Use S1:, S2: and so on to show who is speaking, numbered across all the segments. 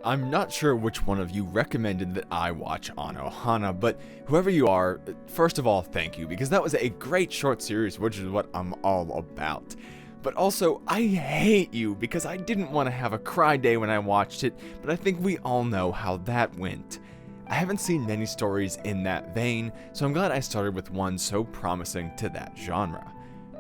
S1: I'm not sure which one of you recommended that I watch Anohana, but whoever you are, first of all, thank you, because that was a great short series, which is what I'm all about. But also, I hate you, because I didn't want to have a cry day when I watched it, but I think we all know how that went. I haven't seen many stories in that vein, so I'm glad I started with one so promising to that genre.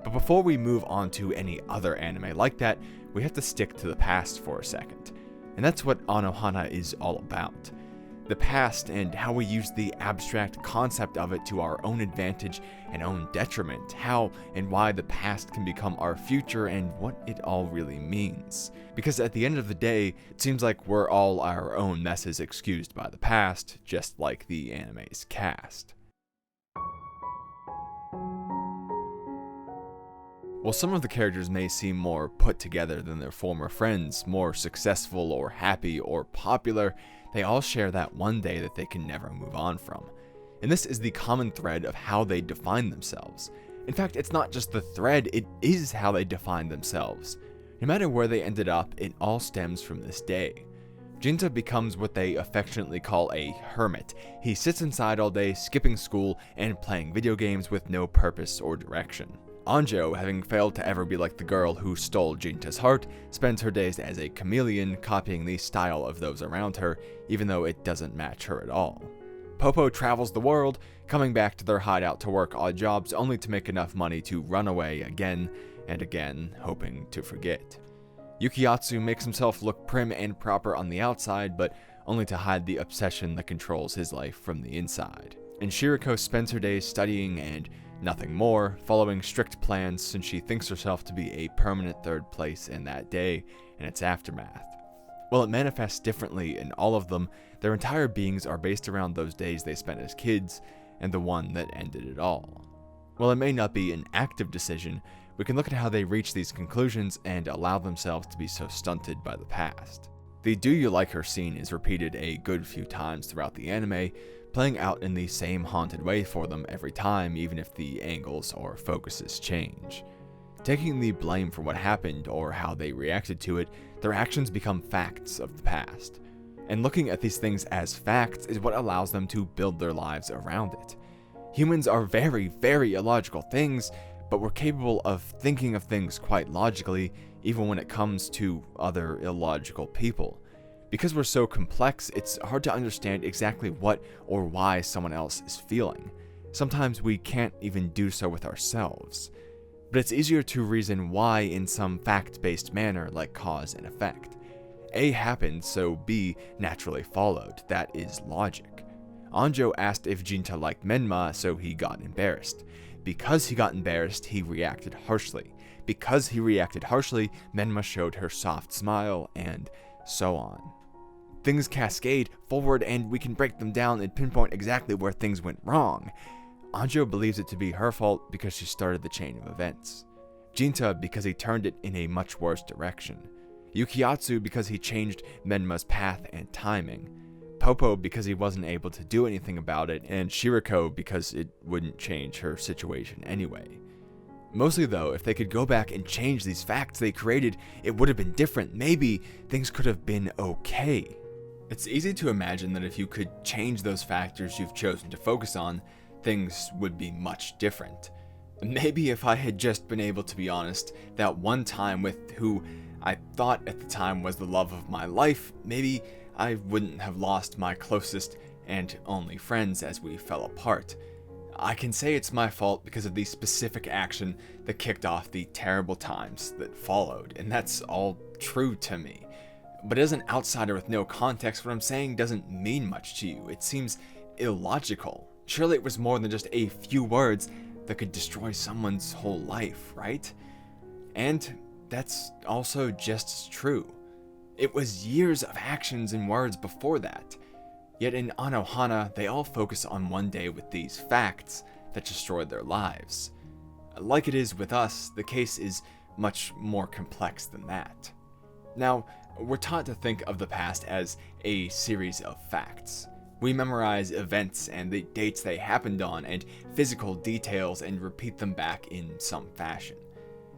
S1: But before we move on to any other anime like that, we have to stick to the past for a second. And that's what Anohana is all about. The past and how we use the abstract concept of it to our own advantage and own detriment, how and why the past can become our future and what it all really means. Because at the end of the day, it seems like we're all our own messes excused by the past, just like the anime's cast. While some of the characters may seem more put together than their former friends, more successful or happy or popular, they all share that one day that they can never move on from. And this is the common thread of how they define themselves. In fact, it's not just the thread, it is how they define themselves. No matter where they ended up, it all stems from this day. Jinta becomes what they affectionately call a hermit. He sits inside all day, skipping school and playing video games with no purpose or direction. Anjo, having failed to ever be like the girl who stole Jinta's heart, spends her days as a chameleon, copying the style of those around her, even though it doesn't match her at all. Popo travels the world, coming back to their hideout to work odd jobs only to make enough money to run away again and again, hoping to forget. Yukiatsu makes himself look prim and proper on the outside, but only to hide the obsession that controls his life from the inside. And Chiriko spends her days studying and nothing more, following strict plans since she thinks herself to be a permanent third place in that day and its aftermath. While it manifests differently in all of them, their entire beings are based around those days they spent as kids and the one that ended it all. While it may not be an active decision, we can look at how they reach these conclusions and allow themselves to be so stunted by the past. The "do you like her" scene is repeated a good few times throughout the anime, playing out in the same haunted way for them every time, even if the angles or focuses change. Taking the blame for what happened or how they reacted to it, their actions become facts of the past. And looking at these things as facts is what allows them to build their lives around it. Humans are very, very illogical things, but we're capable of thinking of things quite logically, even when it comes to other illogical people. Because we're so complex, it's hard to understand exactly what or why someone else is feeling. Sometimes we can't even do so with ourselves. But it's easier to reason why in some fact-based manner like cause and effect. A happened, so B naturally followed. That is logic. Anjo asked if Jinta liked Menma, so he got embarrassed. Because he got embarrassed, he reacted harshly. Because he reacted harshly, Menma showed her soft smile, and so on. Things cascade forward and we can break them down and pinpoint exactly where things went wrong. Anjo believes it to be her fault because she started the chain of events. Jinta because he turned it in a much worse direction. Yukiatsu because he changed Menma's path and timing. Popo because he wasn't able to do anything about it, and Chiriko because it wouldn't change her situation anyway. Mostly though, if they could go back and change these facts they created, it would have been different. Maybe things could have been okay. It's easy to imagine that if you could change those factors you've chosen to focus on, things would be much different. Maybe if I had just been able to be honest, that one time with who I thought at the time was the love of my life, maybe I wouldn't have lost my closest and only friends as we fell apart. I can say it's my fault because of the specific action that kicked off the terrible times that followed, and that's all true to me. But as an outsider with no context, what I'm saying doesn't mean much to you. It seems illogical. Surely it was more than just a few words that could destroy someone's whole life, right? And that's also just as true. It was years of actions and words before that. Yet in Anohana, they all focus on one day with these facts that destroyed their lives. Like it is with us, the case is much more complex than that. Now, we're taught to think of the past as a series of facts. We memorize events and the dates they happened on and physical details and repeat them back in some fashion.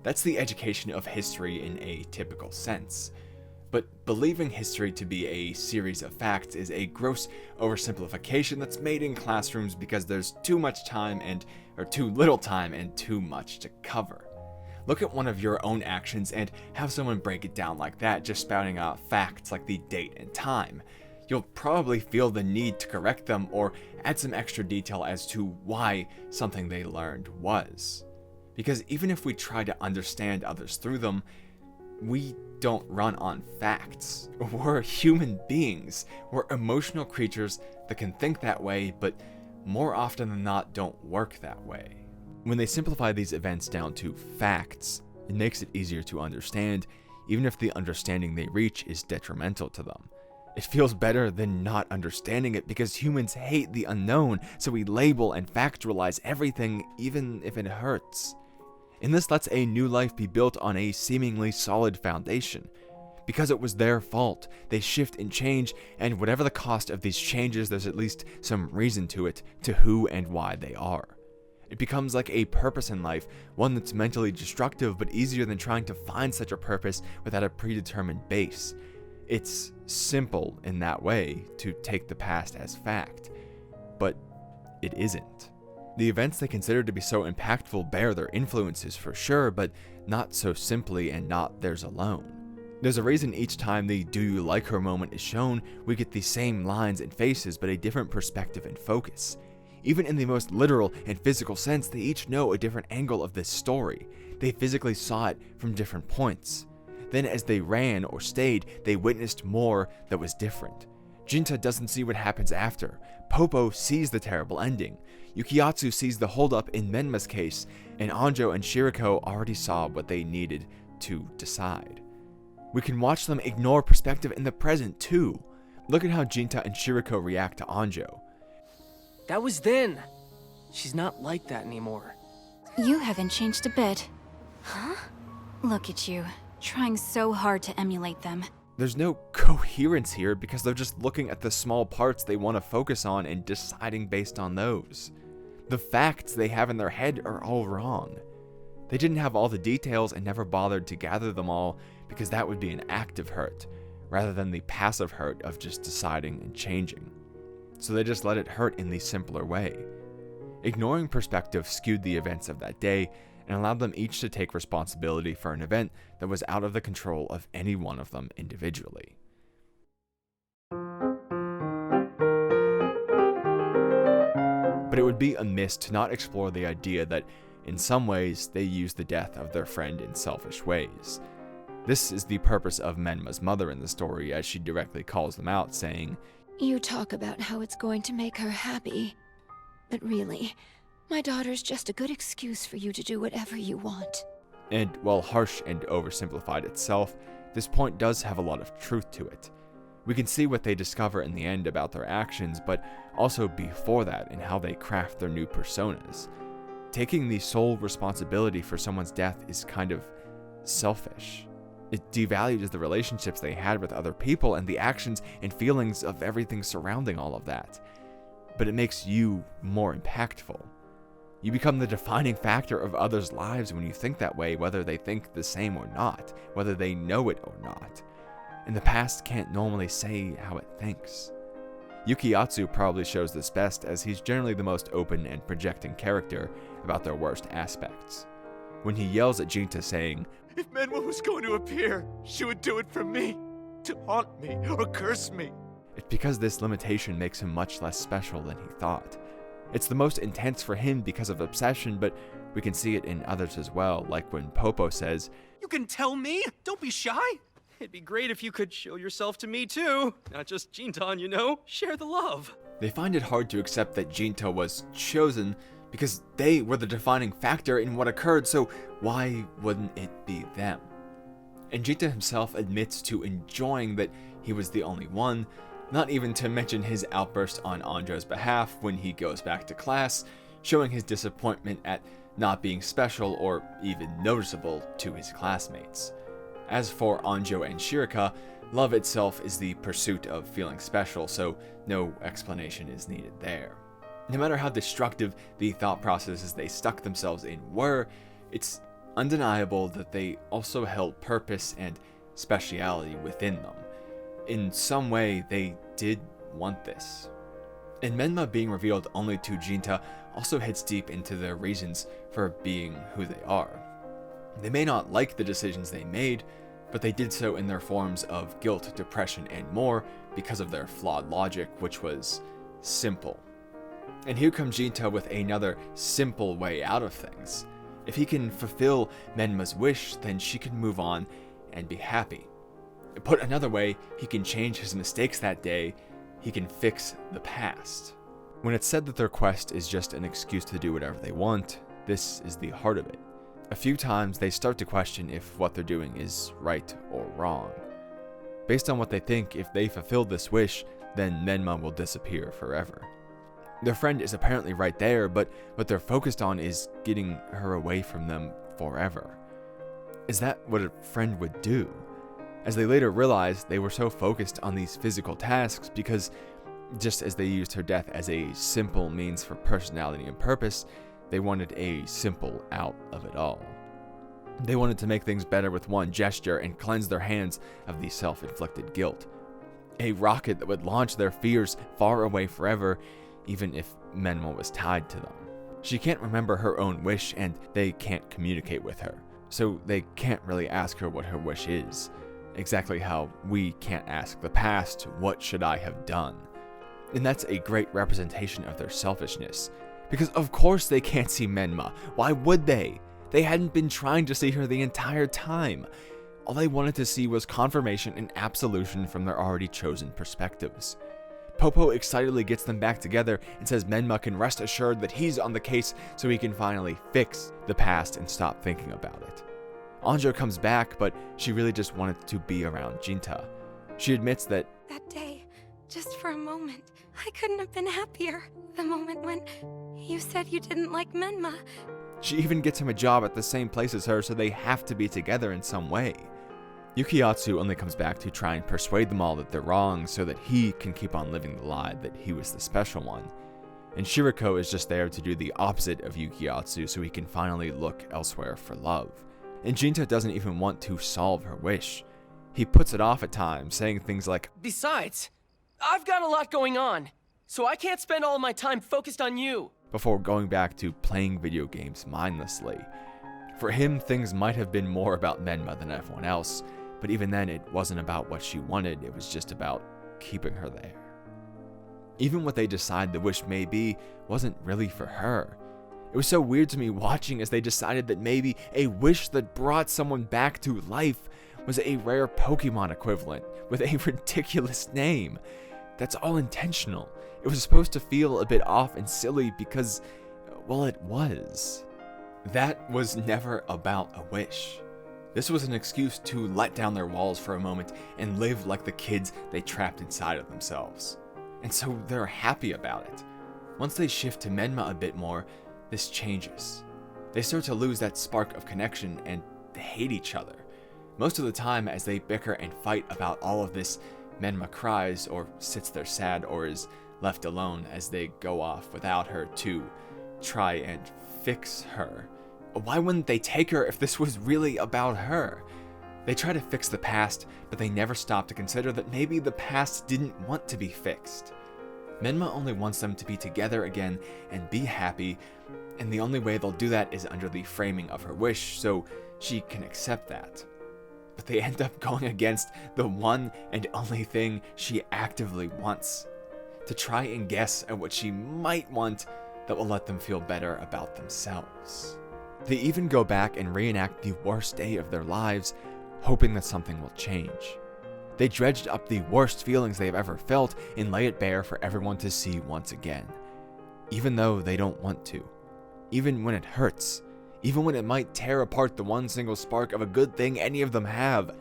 S1: That's the education of history in a typical sense. But believing history to be a series of facts is a gross oversimplification that's made in classrooms because there's too little time and too much to cover. Look at one of your own actions and have someone break it down like that, just spouting out facts like the date and time. You'll probably feel the need to correct them or add some extra detail as to why something they learned was. Because even if we try to understand others through them, we don't run on facts. We're human beings. We're emotional creatures that can think that way, but more often than not don't work that way. When they simplify these events down to facts, it makes it easier to understand, even if the understanding they reach is detrimental to them. It feels better than not understanding it because humans hate the unknown, so we label and factualize everything, even if it hurts. And this lets a new life be built on a seemingly solid foundation. Because it was their fault, they shift and change, and whatever the cost of these changes, there's at least some reason to it, to who and why they are. It becomes like a purpose in life, one that's mentally destructive but easier than trying to find such a purpose without a predetermined base. It's simple in that way to take the past as fact, but it isn't. The events they consider to be so impactful bear their influences for sure, but not so simply and not theirs alone. There's a reason each time the "do you like her" moment is shown, we get the same lines and faces but a different perspective and focus. Even in the most literal and physical sense, they each know a different angle of this story. They physically saw it from different points. Then as they ran or stayed, they witnessed more that was different. Jinta doesn't see what happens after. Popo sees the terrible ending. Yukiatsu sees the holdup in Menma's case, and Anjo and Chiriko already saw what they needed to decide. We can watch them ignore perspective in the present too. Look at how Jinta and Chiriko react to Anjo.
S2: That was then. She's not like that anymore.
S3: You haven't changed a bit. Huh? Look at you, trying so hard to emulate them.
S1: There's no coherence here because they're just looking at the small parts they want to focus on and deciding based on those. The facts they have in their head are all wrong. They didn't have all the details and never bothered to gather them all because that would be an active hurt, rather than the passive hurt of just deciding and changing. So they just let it hurt in the simpler way. Ignoring perspective skewed the events of that day and allowed them each to take responsibility for an event that was out of the control of any one of them individually. But it would be amiss to not explore the idea that, in some ways, they used the death of their friend in selfish ways. This is the purpose of Menma's mother in the story, as she directly calls them out, saying,
S4: "You talk about how it's going to make her happy, but really, my daughter's just a good excuse for you to do whatever you want."
S1: And while harsh and oversimplified itself, this point does have a lot of truth to it. We can see what they discover in the end about their actions, but also before that in how they craft their new personas. Taking the sole responsibility for someone's death is kind of selfish. It devalues the relationships they had with other people and the actions and feelings of everything surrounding all of that. But it makes you more impactful. You become the defining factor of others' lives when you think that way, whether they think the same or not, whether they know it or not. And the past can't normally say how it thinks. Yukiatsu probably shows this best, as he's generally the most open and projecting character about their worst aspects. When he yells at Jinta saying,
S5: "If Menma was going to appear, she would do it for me, to haunt me or curse me."
S1: It's because this limitation makes him much less special than he thought. It's the most intense for him because of obsession, but we can see it in others as well, like when Popo says,
S5: "You can tell me? Don't be shy."
S2: It'd be great if you could show yourself to me too. Not just Jintan, you know. Share the love.
S1: They find it hard to accept that Jinta was chosen because they were the defining factor in what occurred, so why wouldn't it be them? And Jinta himself admits to enjoying that he was the only one, not even to mention his outburst on Anjo's behalf when he goes back to class, showing his disappointment at not being special or even noticeable to his classmates. As for Anjo and Chiriko, love itself is the pursuit of feeling special, so no explanation is needed there. No matter how destructive the thought processes they stuck themselves in were, it's undeniable that they also held purpose and speciality within them. In some way, they did want this. And Menma being revealed only to Jinta also hits deep into their reasons for being who they are. They may not like the decisions they made, but they did so in their forms of guilt, depression, and more because of their flawed logic, which was simple. And here comes Jinta with another simple way out of things. If he can fulfill Menma's wish, then she can move on and be happy. Put another way, he can change his mistakes that day, he can fix the past. When it's said that their quest is just an excuse to do whatever they want, this is the heart of it. A few times they start to question if what they're doing is right or wrong. Based on what they think, if they fulfill this wish, then Menma will disappear forever. Their friend is apparently right there, but what they're focused on is getting her away from them forever. Is that what a friend would do? As they later realized, they were so focused on these physical tasks because just as they used her death as a simple means for personality and purpose, they wanted a simple out of it all. They wanted to make things better with one gesture and cleanse their hands of the self-inflicted guilt. A rocket that would launch their fears far away forever, even if Menma was tied to them. She can't remember her own wish and they can't communicate with her, so they can't really ask her what her wish is. Exactly how we can't ask the past, what should I have done? And that's a great representation of their selfishness. Because of course they can't see Menma. Why would they? They hadn't been trying to see her the entire time. All they wanted to see was confirmation and absolution from their already chosen perspectives. Popo excitedly gets them back together and says Menma can rest assured that he's on the case so he can finally fix the past and stop thinking about it. Anjo comes back, but she really just wanted to be around Jinta. She admits that
S6: that day, just for a moment, I couldn't have been happier. The moment when you said you didn't like Menma.
S1: She even gets him a job at the same place as her, so they have to be together in some way. Yukiatsu only comes back to try and persuade them all that they're wrong so that he can keep on living the lie that he was the special one. And Chiriko is just there to do the opposite of Yukiatsu so he can finally look elsewhere for love. And Jinta doesn't even want to solve her wish. He puts it off at times, saying things like,
S7: "Besides, I've got a lot going on, so I can't spend all of my time focused on you,"
S1: before going back to playing video games mindlessly. For him, things might have been more about Menma than everyone else, but even then it wasn't about what she wanted, it was just about keeping her there. Even what they decide the wish may be wasn't really for her. It was so weird to me watching as they decided that maybe a wish that brought someone back to life was a rare Pokemon equivalent with a ridiculous name. That's all intentional. It was supposed to feel a bit off and silly because, well, it was. That was never about a wish. This was an excuse to let down their walls for a moment and live like the kids they trapped inside of themselves. And so they're happy about it. Once they shift to Menma a bit more, this changes. They start to lose that spark of connection and hate each other. Most of the time, as they bicker and fight about all of this, Menma cries or sits there sad or is left alone as they go off without her to try and fix her. Why wouldn't they take her if this was really about her? They try to fix the past, but they never stop to consider that maybe the past didn't want to be fixed. Menma only wants them to be together again and be happy, and the only way they'll do that is under the framing of her wish, so she can accept that. But they end up going against the one and only thing she actively wants, to try and guess at what she might want that will let them feel better about themselves. They even go back and reenact the worst day of their lives, hoping that something will change. They dredged up the worst feelings they've ever felt and lay it bare for everyone to see once again. Even though they don't want to. Even when it hurts. Even when it might tear apart the one single spark of a good thing any of them have.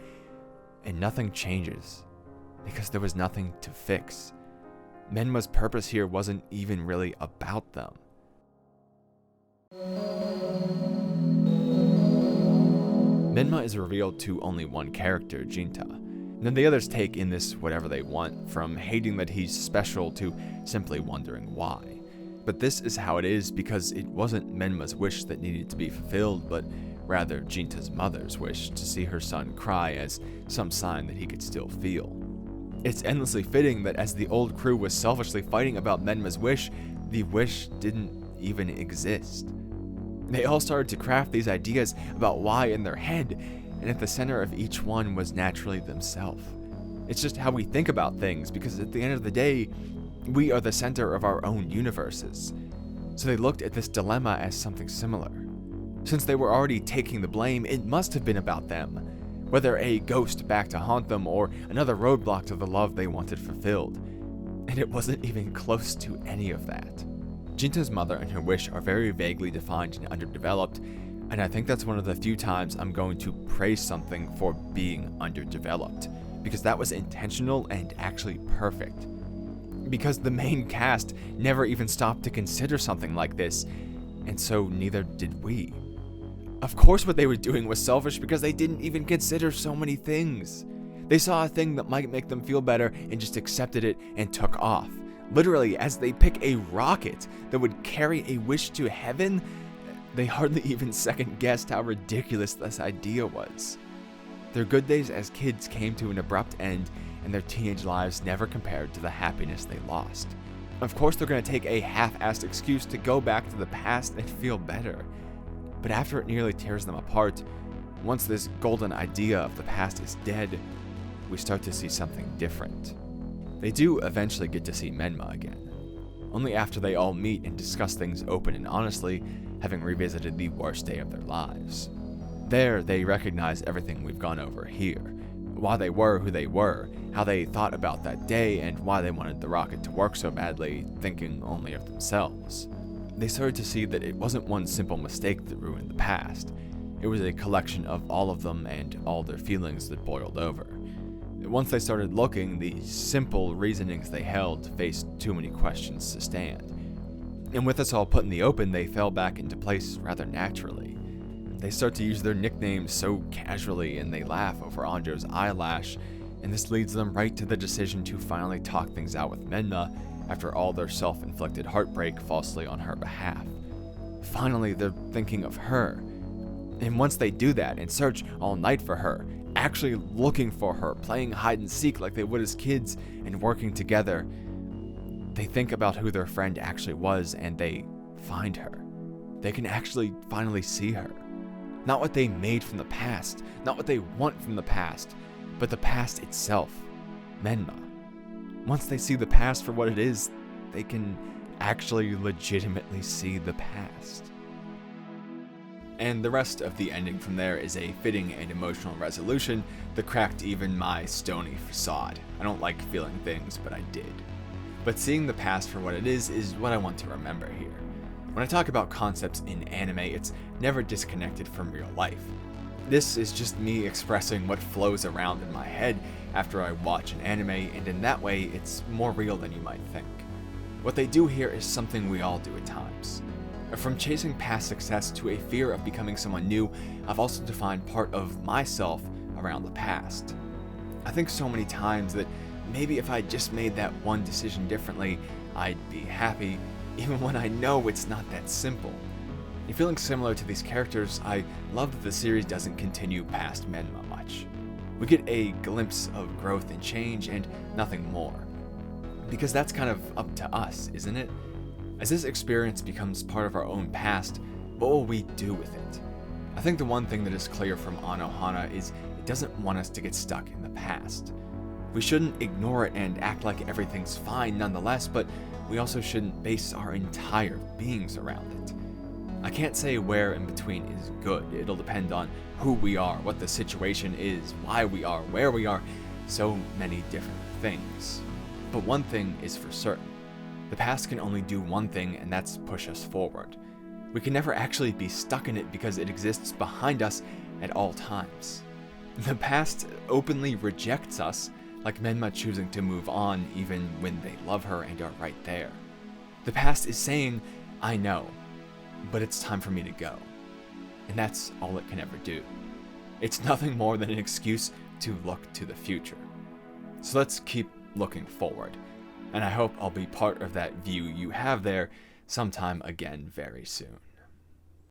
S1: And nothing changes. Because there was nothing to fix. Menma's purpose here wasn't even really about them. Menma is revealed to only one character, Jinta. Then the others take in this whatever they want, from hating that he's special to simply wondering why. But this is how it is because it wasn't Menma's wish that needed to be fulfilled, but rather Jinta's mother's wish to see her son cry as some sign that he could still feel. It's endlessly fitting that as the old crew was selfishly fighting about Menma's wish, the wish didn't even exist. They all started to craft these ideas about why in their head, and at the center of each one was naturally themselves. It's just how we think about things, because at the end of the day, we are the center of our own universes. So they looked at this dilemma as something similar. Since they were already taking the blame, it must have been about them, whether a ghost back to haunt them or another roadblock to the love they wanted fulfilled. And it wasn't even close to any of that. Jinta's mother and her wish are very vaguely defined and underdeveloped, and I think that's one of the few times I'm going to praise something for being underdeveloped, because that was intentional and actually perfect. Because the main cast never even stopped to consider something like this, and so neither did we. Of course what they were doing was selfish because they didn't even consider so many things. They saw a thing that might make them feel better and just accepted it and took off. Literally, as they pick a rocket that would carry a wish to heaven, they hardly even second-guessed how ridiculous this idea was. Their good days as kids came to an abrupt end, and their teenage lives never compared to the happiness they lost. Of course they're going to take a half-assed excuse to go back to the past and feel better. But after it nearly tears them apart, once this golden idea of the past is dead, we start to see something different. They do eventually get to see Menma again, only after they all meet and discuss things open and honestly, having revisited the worst day of their lives. There, they recognize everything we've gone over here, why they were who they were, how they thought about that day, and why they wanted the rocket to work so badly, thinking only of themselves. They started to see that it wasn't one simple mistake that ruined the past. It was a collection of all of them and all their feelings that boiled over. Once they started looking, the simple reasonings they held faced too many questions to stand. And with us all put in the open, they fell back into place rather naturally. They start to use their nicknames so casually, and they laugh over Anjo's eyelash, and this leads them right to the decision to finally talk things out with Menma after all their self-inflicted heartbreak falsely on her behalf. Finally, they're thinking of her. And once they do that and search all night for her, actually looking for her, playing hide and seek like they would as kids, and working together, they think about who their friend actually was, and they find her. They can actually finally see her. Not what they made from the past, not what they want from the past, but the past itself, Menma. Once they see the past for what it is, they can actually legitimately see the past. And the rest of the ending from there is a fitting and emotional resolution that cracked even my stony facade. I don't like feeling things, but I did. But seeing the past for what it is what I want to remember here. When I talk about concepts in anime, it's never disconnected from real life. This is just me expressing what flows around in my head after I watch an anime, and in that way, it's more real than you might think. What they do here is something we all do at times. From chasing past success to a fear of becoming someone new, I've also defined part of myself around the past. I think so many times that maybe if I just made that one decision differently, I'd be happy, even when I know it's not that simple. And feeling similar to these characters, I love that the series doesn't continue past Menma much. We get a glimpse of growth and change and nothing more. Because that's kind of up to us, isn't it? As this experience becomes part of our own past, what will we do with it? I think the one thing that is clear from Anohana is it doesn't want us to get stuck in the past. We shouldn't ignore it and act like everything's fine nonetheless, but we also shouldn't base our entire beings around it. I can't say where in between is good. It'll depend on who we are, what the situation is, why we are, where we are, so many different things. But one thing is for certain. The past can only do one thing, and that's push us forward. We can never actually be stuck in it because it exists behind us at all times. The past openly rejects us, like Menma choosing to move on even when they love her and are right there. The past is saying, I know, but it's time for me to go. And that's all it can ever do. It's nothing more than an excuse to look to the future. So let's keep looking forward. And I hope I'll be part of that view you have there sometime again very soon.